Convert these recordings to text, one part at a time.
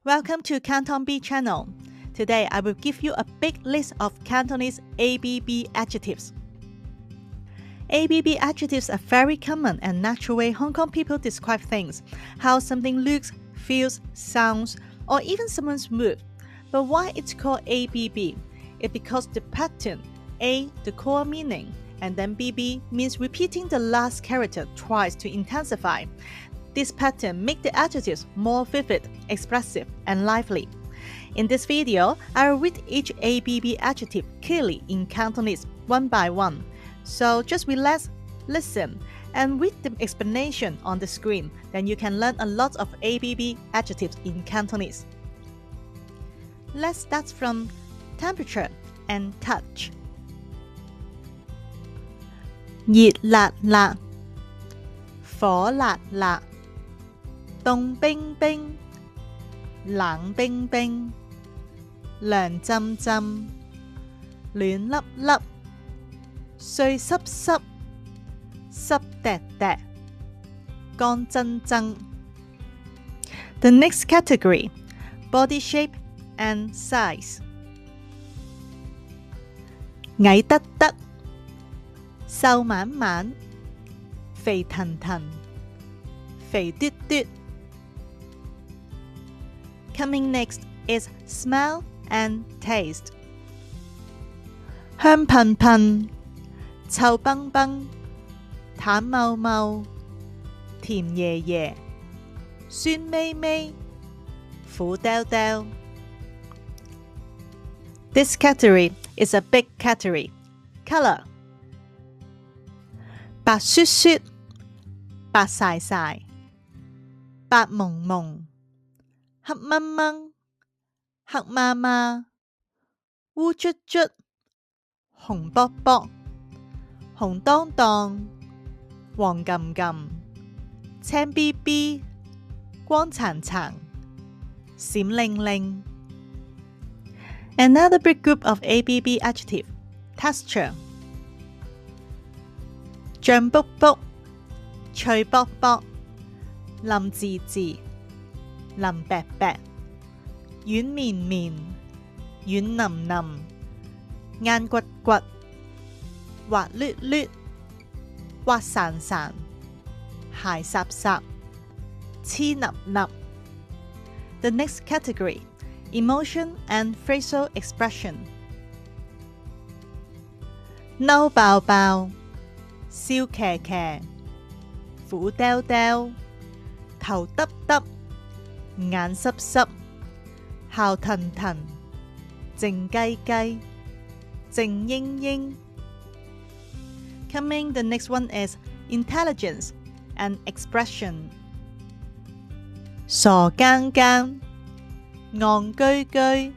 Welcome to Canton B channel. Today I will give you a big list of Cantonese ABB adjectives. ABB adjectives are very common and natural way Hong Kong people describe things, how something looks, feels, sounds, or even someone's mood. But why it's called ABB? It's because the pattern, A, the core meaning, and then BB means repeating the last character twice to intensify. This pattern makes the adjectives more vivid, expressive, and lively. In this video, I will read each ABB adjective clearly in Cantonese one by one. So just relax, listen, and read the explanation on the screen. Then you can learn a lot of ABB adjectives in Cantonese. Let's start from temperature and touch. 熱辣辣，火辣辣，凍冰冰，冷冰冰，涼浸浸，暖粒粒，碎濕濕，濕滴滴，乾爭爭。The next category, body shape and size. 矮得得，瘦蜢蜢，肥騰騰，肥嘟嘟。Coming next is smell and taste. 香噴噴，臭崩崩，淡茂茂，甜爺爺，酸味味，苦兜兜。This category is a big category. Color. 白雪雪，白晒晒，白蒙蒙，黑掹掹，黑麻麻，烏卒卒，紅卜卜，紅當當，黃冚冚，青逼逼，光殘殘，閃靈靈。Another big group of ABB adjective, texture. 脹卜卜，脆卜卜，腍滋滋，腍白白，軟綿綿，軟腍腍，硬骨骨，滑捋捋，滑潺潺，鞋霎霎，黐笠笠。The next category, emotion and facial expression. 嬲爆爆，笑騎騎，苦兜兜，頭耷耷，眼濕濕，笑騰騰，靜雞雞，靜英英。Coming, the next one is intelligence and expression. 傻更更，戇居居，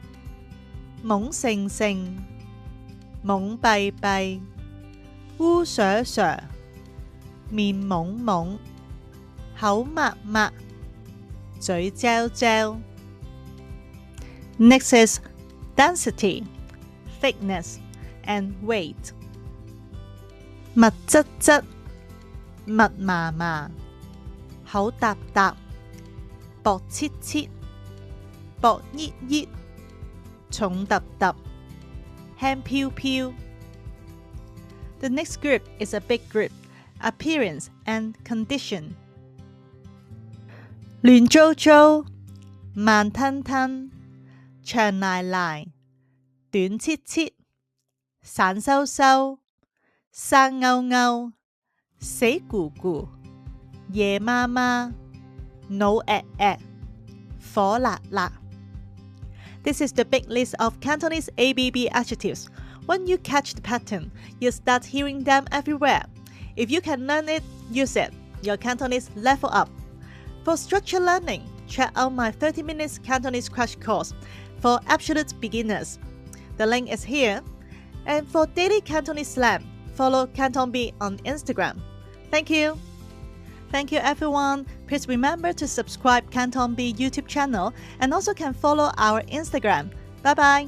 懵盛盛，懵閉閉，烏黠黠，面懵懵，口抹抹，嘴嚼嚼。Next is density, thickness, and weight. 密質質，密麻麻，口搭搭，薄切切，薄熱熱，重揼揼，輕飄飄。The next group is a big group, appearance and condition. 亂糟糟，慢吞吞，長賴賴，短切切，散收收，生勾勾，死咕咕，夜媽媽，腦壓壓，火辣辣。This is the big list of Cantonese ABB adjectives. When you catch the pattern, you start hearing them everywhere. If you can learn it, use it. Your Cantonese level up. For structured learning, check out my 30 minutes Cantonese crash course for absolute beginners. The link is here. And for daily Cantonese slang, follow Canton B on Instagram. Thank you. Thank you everyone. Please remember to subscribe Canton B YouTube channel and also can follow our Instagram. Bye bye.